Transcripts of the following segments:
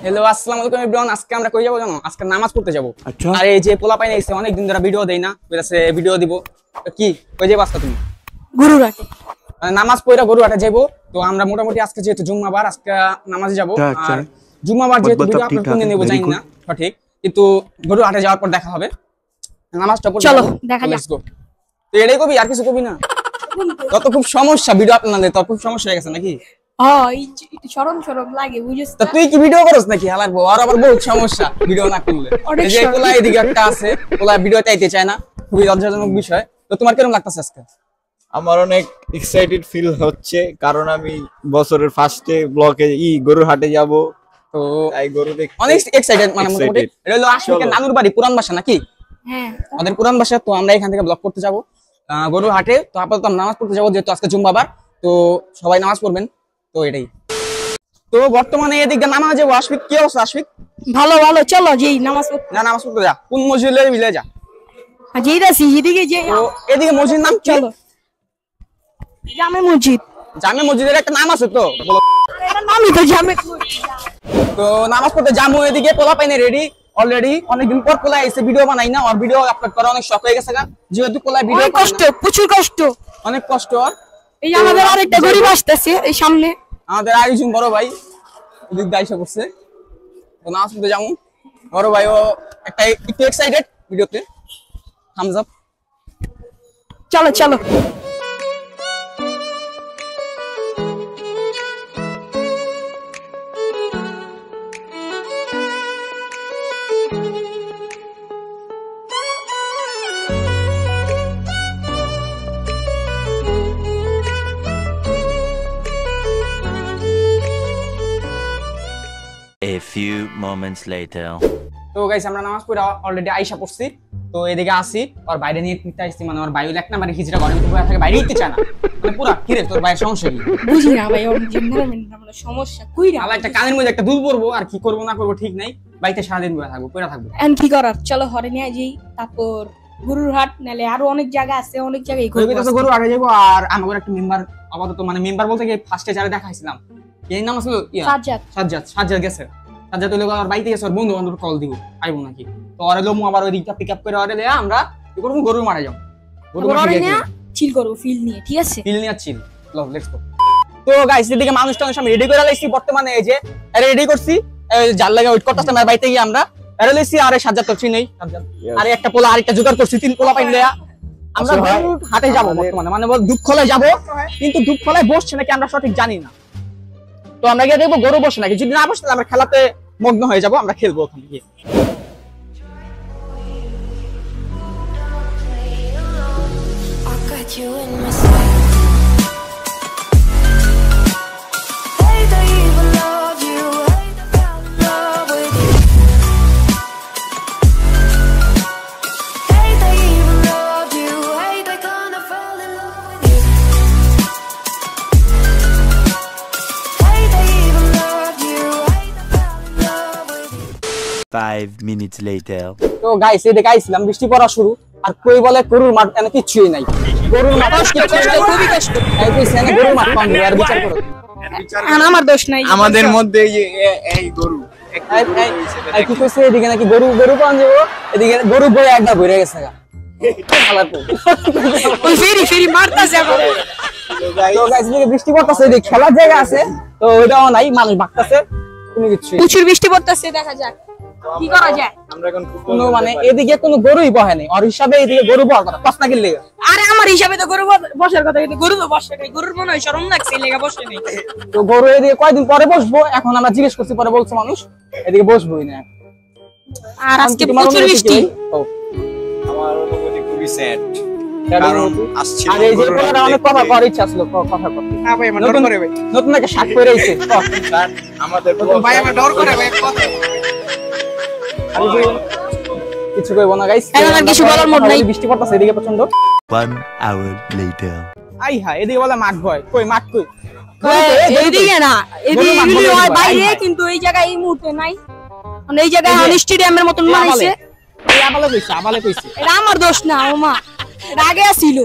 Hello আসসালামু আলাইকুম everyone. আজকে আমরা কই যাব জানো? আজকে নামাজ পড়তে যাব। আর এই যে পোলা পাইনা এসে অনেক দিন ধরে ভিডিও দেই না, কইরাছে ভিডিও দিব। কি কই যাবা আজকে তুমি? গরুরাটে নামাজ পড়া গরুরাটে যাইবো। তো আমরা মোটামুটি আজকে যেহেতু জুম্মাবার আজকে নামাজে যাব। আর জুম্মাবার যেহেতু ভিডিও আপলোড করে নেব জানি না সঠিক, কিন্তু গরুরাটে যাওয়ার পর দেখা হবে। নামাজটা পড়ে চলো দেখা যাক। তো এটাই কবি, আর কিছু কবি না? তত খুব সমস্যা ভিডিও আপলোড না দিলে, তত খুব সমস্যা হয়ে গেছে নাকি? শরম লাগে বুঝছিস? তা তুই কি ভিডিও করছ নাকি? হালার বউ আর আবার বহুত সমস্যা ভিডিও না করলে। এই যে কোলা এদিকে একটা আছে, কোলা ভিডিও চাইতে চায় না, খুবই লজ্জাজনক বিষয়। তো তোমার কেমন লাগতেছে আজকে? আমার অনেক এক্সাইটেড ফিল হচ্ছে, কারণ আমি বছরের ফার্স্টে ব্লকে গরুর হাটে যাব। তো এই গরু দেখতে অনেক এক্সাইটেড, মানে মোটামুটি এটা হলো আশিকের নানুর বাড়ি, পুরান বাসা নাকি? হ্যাঁ, আমাদের পুরান বাসা। তো আমরা এখান থেকে ব্লগ করতে যাব গরুর হাটে। তো আপাতত নামাজ পড়তে যাব, যেহেতু আজকে জুম্মাবার। তো সবাই নামাজ পড়বেন। তো এটাই। তো বর্তমানে এদিকে নামাজ যাবো। আশফিক কি অবস্থা? আশফিক ভালো ভালো, চলো যেই নামাজ পড়তে। না, নামাজ পড়তে যা। কোন মসজিদে মিলে যা? যেই রাসি এদিকে যে। তো এদিকে মসজিদ নাম চলো জামে মসজিদ। জামে মসজিদের একটা নাম আছে তো, বলো। এটা নামই তো জামে। তো নামাজ পড়তে যাবো। এদিকে পোলা পাইনে রেডি অলরেডি। অনেকদিন পর পোলা এসে ভিডিও বানাই না, আর ভিডিও আপলোড করা অনেক শখ হয়ে গেছে। যেহেতু পোলা ভিডিও কষ্ট, প্রচুর কষ্ট, অনেক কষ্ট। এই যে আমাদের আরেকটা গরিব আসতেছে এই সামনে, আমাদের আরেকজন বড় ভাই এদিক দাইসা করছে। তো নামাজ পড়তে যাবো। বড় ভাই ও একটা একটু এক্সাইটেড ভিডিওতে। Thumbs up. চলো চলো। A few moments later. তো গাইস আমরা নামাজ পড়া অলরেডি আইসা পড়ছি। তো এদিকে আসি, আর বাইরে নিয়ে নিতে আসছি। মানে ওর বাইরে এক নাম্বারে হিজড়া ঘরের মধ্যে বসে থাকে, বাইরে নিতে চায় না। মানে পুরা কিরে তোর ভাইয়ের সমস্যা কি? বুঝি না ভাই, ওর জেনারেল মানে সমস্যা কইরা। আবার একটা কানের মধ্যে একটা দুল পরবো, আর কি করবো না করবো ঠিক নাই। বাইতে সারাদিন বসে থাকবো, পড়া থাকবো। এন্ড কি করার, চলো হরে নিয়ে যাই। তারপর গরুর হাট নালে আরো অনেক জায়গা আছে, অনেক জায়গায় গরু আগে যাবো। আর আমাদের একটা মেম্বার আপাতত, মানে মেম্বার বলতে গিয়ে ফার্স্টে যারা দেখাইছিলাম, এই নাম আসলে সাজ্জাদ গেছে। সাজ্জাদ হলো আর বাইতে গেছে, ওর বন্ধু বান্ধব কল দিব আইবো নাকি। তো ওরে লোমু আবার ওই দিকটা পিক আপ করে ওরে দেয়া আমরা কি করবো, গরুর মারা যাবো। গরু মারা নিয়ে চিল করবো, ফিল নিয়ে। ঠিক আছে, ফিল নিয়ে চিল। লও লেটস গো। তো গাইস এদিকে মানুষটা আমি রেডি করে লাইছি। বর্তমানে এই যে রেডি করছি, জাল লাগা ওয়েট করতেছে। আমরা বাইতে গিয়ে আমরা এরে লইছি। আরে সাজ্জাদ তো চিনেই, সাজ্জাদ আরে একটা পোলা আরেকটা জোগাড় করছি, তিন পোলা পাইন দেয়া আমরা হাটে যাবো বর্তমানে। মানে বল দুপখলায় যাবো, কিন্তু দুপখলায় বসছে নাকি আমরা সঠিক জানি না। তো আমরা গিয়ে দেখবো গরু বসে নাকি। যদি না বসে তাহলে আমরা খেলাতে মগ্ন হয়ে যাবো, আমরা খেলবো ওখানে গিয়ে। Five minutes later. তো গাইস এদিকে আইছিলাম, বৃষ্টি পড়া শুরু। আর কই বলে গরুর মাঠ এনে কিছুই নাই। গরুর মাঠ খুবই কষ্ট। এই কইছে না গরুর মাঠ পান আর বিচার করো। আমার দোষ নাই, আমাদের মধ্যে এই গরু এই কি কইছে এদিকে নাকি গরু পান যাবো। এদিকে গরু বই একবার ভরে গেছে গা। হালার পর ওই ফেরি মারতাছে এখন। তো গাইস এদিকে বৃষ্টি পড়তাছে, এদিকে খেলার জায়গা আছে তো ওইটাও নাই, মানুষ ভাগতাছে, কোনো কিছু। প্রচুর বৃষ্টি পড়তাছে, দেখা যাক কি করা যায়। আমরা এখন কোনো মানে এদিকে কোনো গরুই বহে নাই। আর হিসাবে এদিকে গরু বহার কথা, পাঁচ না কিনলে। আরে আমার হিসাবে তো গরু বসার কথা, কিন্তু গরু তো বসে নাই। গরুর মনে হয় শরম লাগছে, লেগা বসে নাই। তো গরু এদিকে কয়দিন পরে বসবো, এখন আমরা জিজ্ঞেস করছি, পরে বলছে মানুষ এদিকে বসবোই না। আর আজকে প্রচুর বৃষ্টি। আমার অনুভূতি খুবই স্যাড, কারণ আসছে আর এই যে পোলাটা অনেক কথা করার ইচ্ছা ছিল, কথা করতে। না ভাই, আমার ডর করে ভাই। নতুন একটা শাক পরে আইছে স্যার আমাদের ভাই, আমার ডর করে ভাই। আর কিছু কইবো না গাইস, এখন আর কিছু বলার মুড নাই। বৃষ্টি পড়তাছে এদিকে প্রচন্ড। 1 hour later. আই হ্যাঁ, এদিকে বলে মাঠ ভয়। কই মাঠ কই? এইদিকে না, এদিকে হয় বাইরে, কিন্তু এই জায়গায় এই মুহূর্তে নাই। মানে এই জায়গায় স্টেডিয়ামের মতন বানাইছে। এই আবালে কইছে এটা আমার দোষ না, ও মা রাগে আছিল।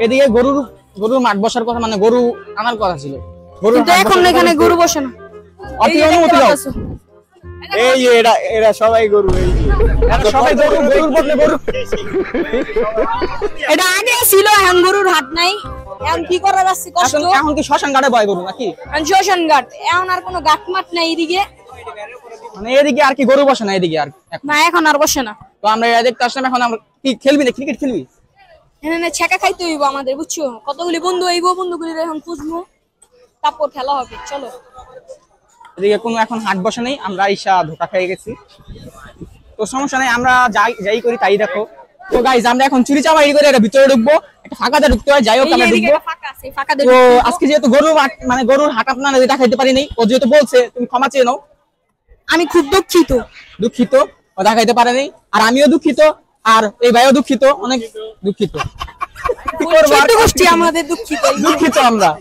এদিকে গরুর মাঠ বসার কথা, মানে গরু আনার কথা ছিল। গরু কিন্তু এখন এখানে গরু বসে না। অনুমতি দাও। এই যে এরা সবাই গরু, এই যে এরা সবাই গরু, গরুর বদলে গরু। এটা আগে ছিল, এখন গরুর হাট নাই, এখন কি করা যাচ্ছে কষ্ট। এখন কি শ্মশান ঘাটে বয় গরু নাকি? এখন শ্মশান ঘাট, এখন আর কোনো ঘাট মাঠ নাই এদিকে, মানে এদিকে আর কি গরু বসে না এদিকে আর এখন। না এখন আর বসে না। তো আমরা এটা দেখতে আসলাম। এখন আমরা কি খেলবি না, ক্রিকেট খেলবি? এখানে ছেঁকা খাইতে হইব আমাদের, বুঝছো? কতগুলি বন্ধু হইব, বন্ধুগুলি এখন খুঁজবো, তারপর খেলা হবে। চলো। এদিকে কোনো এখন হাট বসে নেই, আমরা ঈশা ধোকা খেয়ে গেছি। তো সমস্যা নাই, আমরা যাই করি তাই দেখো। তো গাইজ আমরা এখন চুরি চামারি করে এটা ভিতরে ঢুকবো, একটা ফাঁকাতে ঢুকতে হয়, যাই হোক আমরা এদিকে ঢুকবো। একটা ফাঁকা আছে, এই ফাঁকা দিয়ে তো ঢুকবো। আজকে যেহেতু মানে গরুর হাট আপনারা দেখাইতে পারি নাই, ও যেহেতু বলছে তুমি ক্ষমা চেয়ে নাও। আমি খুব দুঃখিত। দুঃখিত, ও দেখাইতে পারে নাই, আর আমিও দুঃখিত, আর এই ভাইও দুঃখিত, অনেক দুঃখিত। কি করবো আর? ছোট গোষ্ঠী আমাদের দুঃখিত। দুঃখিত আমরা।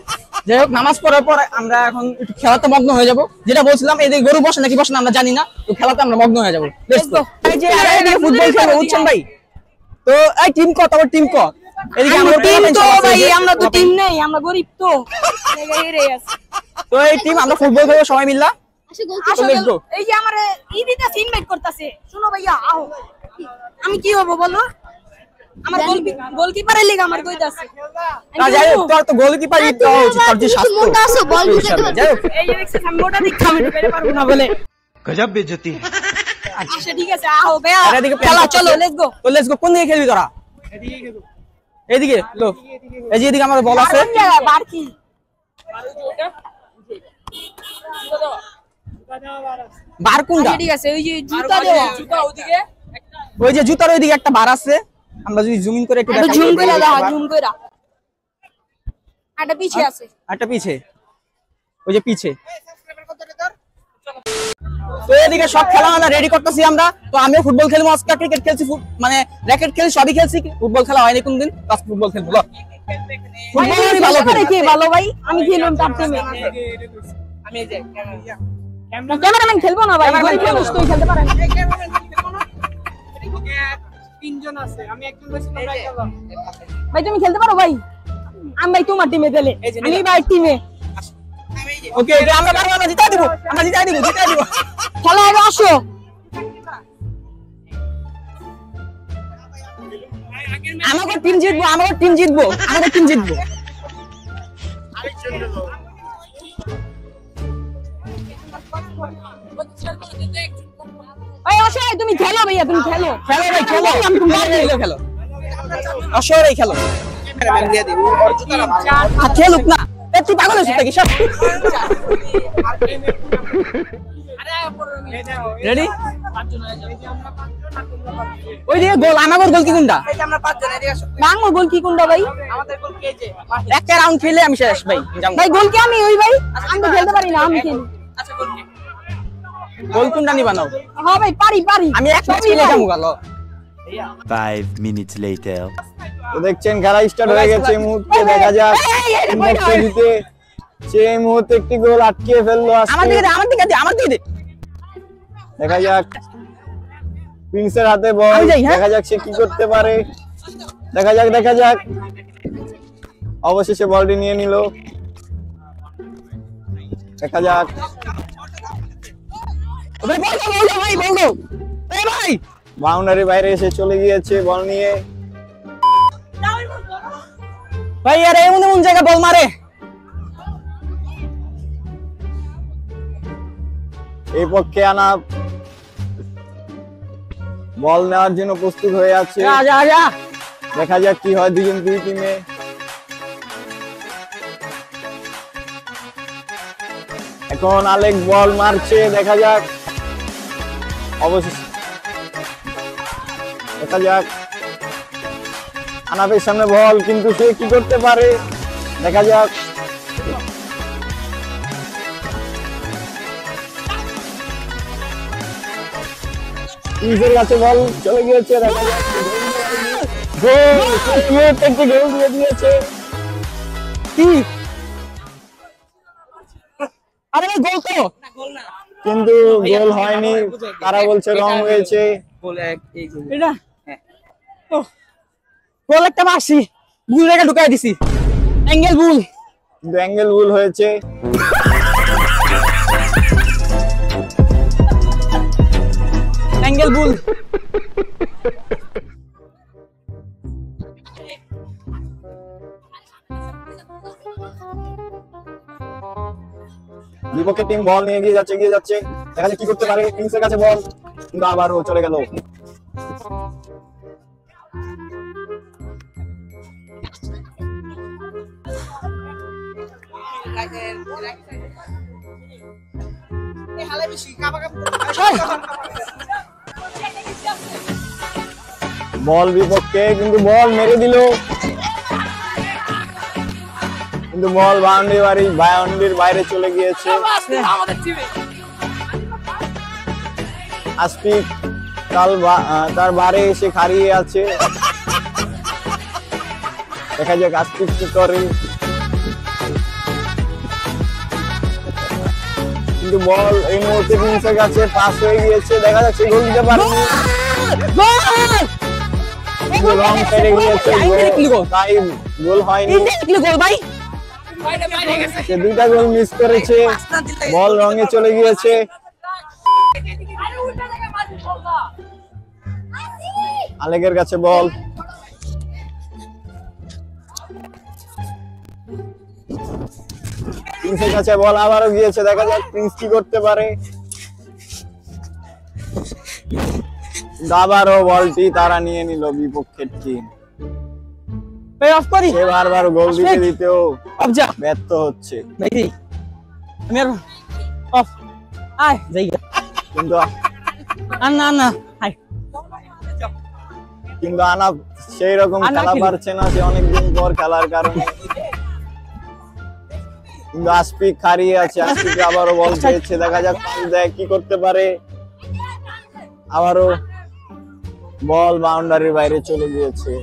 যাই হোক, নামাজ পড়ার পর আমরা এখন একটু খেলাতে মগ্ন হয়ে যাবো। যেটা বলছিলাম, এই যে গরু বসে নাকি বসে না আমরা জানি না, তো খেলাতে আমরা মগ্ন হয়ে যাবো। Let's go. এই যে এদিকে ফুটবল খেলবো, বুঝছেন ভাই? তো এই টিম ক, তোমার টিম ক। এদিকে আমরা আমাদের টিম tournament তো চলছে, ভাই, এই যে আমরা তো টিম নেই, আমরা গরিব তো। হেরে আছে। তো এই টিম আমরা ফুটবল খেলবো সবাই মিল্লা। আসো, let's go. এই যে আমার ইদিটা ইনভাইট করতেছে। শুনো ভাইয়া, আও। আমি কি হবো বলো? আমার গোলকিপারের লিগ আমার কইতাছে। না যাই হোক, তোর তো গোলকিপার দেওয়া উচিত, তোর যে স্বাস্থ্য। মোটা আছো, বল বুঝাতে পারো। যাই হোক, এই যে দেখছিস, আমি মোটা দিক খামে পেরে পারবো না বলে। गजब बेइज्जती है। আচ্ছা ঠিক আছে, আও ভাইয়া। আর এদিকে খেলা চলো, লেটস গো। তো লেটস গো। কোন দিকে খেলবি তোরা? এদিকে লো, এই যে এদিকে আমাদের বল আছে। কোন জায়গায় বার কি? বার কোনটা? আচ্ছা ঠিক আছে, ওই যে জুতা দেওয়া, জুতা ওদিকে। ওই যে জুতার ওইদিকে একটা বার আছে, আমরা যদি জুম ইন করে একটু একটু দেখাই। জুম করে দাও, জুম করে। আটা পিছে আছে। একটা পিছে, ওই যে পিছে। তো এদিকে সব খেলা আমরা রেডি করতেছি আমরা। তো আমিও ফুটবল খেলবো আজকে, ক্রিকেট খেলছি, মানে র্যাকেট খেলছি, সবই খেলছি। ফুটবল খেলা হয়নি কোনদিন, আজকে ফুটবল খেলবো। ফুটবল আমি ভালো খেলি। কে ভালো ভাই? আমি খেললাম তার টিমে। আমি এই যে ক্যামেরাম্যান খেলবো না ভাই, গরিব মানুষ তো খেলতে পারে না। তিনজন আছে, আমি একজন বেশি না খেললাম। ভাই তুমি খেলতে পারো ভাই? আমি ভাই তোমার টিমে দিলে, আমি ভাই টিমে। ওকে, এটা আমরা পারবো, আমরা জিতাই দিব, আমরা জিতাই দিব, জিতাই দিব। খেলা হবে, আসো। আমাদের টিম জিতবো, আমাদের টিম জিতবো, আমাদের টিম জিতবো। ভাই আসো, তুমি খেলো ভাইয়া, তুমি খেলো। খেলো ভাই, খেলো, আমি তুমি খেলো, খেলো আসরে খেলো। আর খেলুক না, এ তুই পাগল হয়েছিস নাকি? সব রেডি? ওই দিকে গোল, আমাদের গোল কি কোনটা? বাংলা গোল কি কোনটা ভাই? একটা রাউন্ড খেলে আমি শেষ ভাই। যাও। ভাই গোল কি আমি ওই ভাই? আমি তো খেলতে পারি না, আমি খেলি। গোল কোনটা নিবা নাও? হ্যাঁ ভাই, পারি পারি। আমি এক ম্যাচ খেলে যাবো গেল। 5 minutes later. তো দেখছেন খেলা স্টার্ট হয়ে গেছে। এই মুহূর্তে দেখা যাক জিতে সেই মুহূর্তে একটি গোল আটকে ফেললো আমার আজকে। দিকে দে, আমার দিকে দে, আমার দিকে দে। দেখা যাক প্রিন্সের হাতে বল, আমি যাই, হ্যাঁ? দেখা যাক সে কি করতে পারে। দেখা যাক, দেখা যাক। অবশেষে বলটি নিয়ে নিল। দেখা যাক। ভাই বল দাও, বল দাও ভাই, বল দাও। এই ভাই বাউন্ডারি বাইরে এসে চলে গিয়েছে বল নিয়ে। ভাই আরে এমন এমন জায়গা বল মারে। এই পক্ষে আনা বল নেওয়ার জন্য প্রস্তুত হয়ে আছে। যা যা যা। দেখা যাক কি হয় দুই টিমে। এখন আলেক বল মারছে, দেখা যাক। অবশেষে দেখা যাক আনাফের সামনে বল, কিন্তু সে কি করতে পারে দেখা যাক। প্রিন্সের কাছে বল চলে গিয়েছে, দেখা যাক। গোল, একটি গোল দিয়ে দিয়েছে। কি? আরে ভাই গোল তো। কিন্তু গোল হয়নি, তারা বলছে রং হয়েছে। এটা গোল একটা মারছি, ভুল রেখে ঢুকাই দিছি, অ্যাঙ্গেল ভুল। কিন্তু অ্যাঙ্গেল ভুল হয়েছে। মিকেল বুল বিপক্ষের টিম বল নিয়ে এগিয়ে যাচ্ছে দেখা যাক কি করতে পারে। কিংসের কাছে বল, কিন্তু আবারও চলে গেল। বল বিপক্ষে, কিন্তু বল মেরে দিল, কিন্তু বল বাউন্ডারির বাইরে চলে গিয়েছে। আশফিক তার বারে এসে হারিয়ে আছে। দেখা যাক আশফিক কি করে, কিন্তু বল এই মুহূর্তে কিংসের কাছে পাস হয়ে গিয়েছে। দেখা যাচ্ছে গোল দিতে পারেনি, রং পেরে গিয়েছে, তাই গোল হয়নি। সে দুইটা গোল মিস করেছে, বল রঙে চলে গিয়েছে। আলেকের কাছে বল, প্রিন্সের কাছে বল আবারও গিয়েছে। দেখা যাক প্রিন্স কি করতে পারে। আবারও বলটি তারা নিয়ে নিল বিপক্ষের টিম। অফ করি, সে বারবার গোল দিতেও ব্যর্থ হচ্ছে। আমি আর অফ আয় যাই, কিন্তু আনা সেই রকম খেলা পারছে না, সে অনেকদিন পর খেলার কারণে। কিন্তু আশফিক হারিয়ে আছে, আশফিক আবারও বল পেয়েছে। দেখা যাক কি করতে পারে। আবারও বল বাউন্ডারির বাইরে চলে গিয়েছে।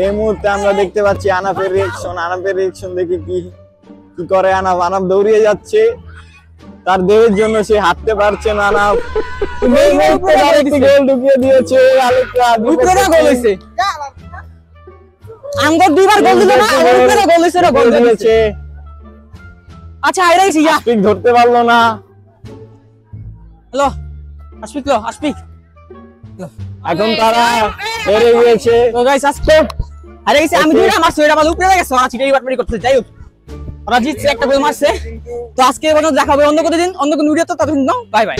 এই মুহূর্তে আমরা দেখতে পাচ্ছি আনাফের রিয়েকশন দেখি কি করে। আনাফ দৌড়িয়ে যাচ্ছে, তার দেহের জন্য সে হাঁটতে পারছে না। আনাফ গোল ঢুকিয়ে দিয়েছে। আচ্ছা আশফিক ধরতে পারলো না। হ্যালো আশফিক এখন তারা হেরে গিয়েছে। আমি দুইটা মারছি, ওইটা আমার উপরে গেছে, ওরা চিটাই বাটপাটি করতে। যাই হোক, ওরা জিতছে, একটা গোল মারছে। তো আজকে দেখাবে অন্য কোনো দিন, অন্য কোনো ভিডিও। তো ততক্ষণ বাই বাই।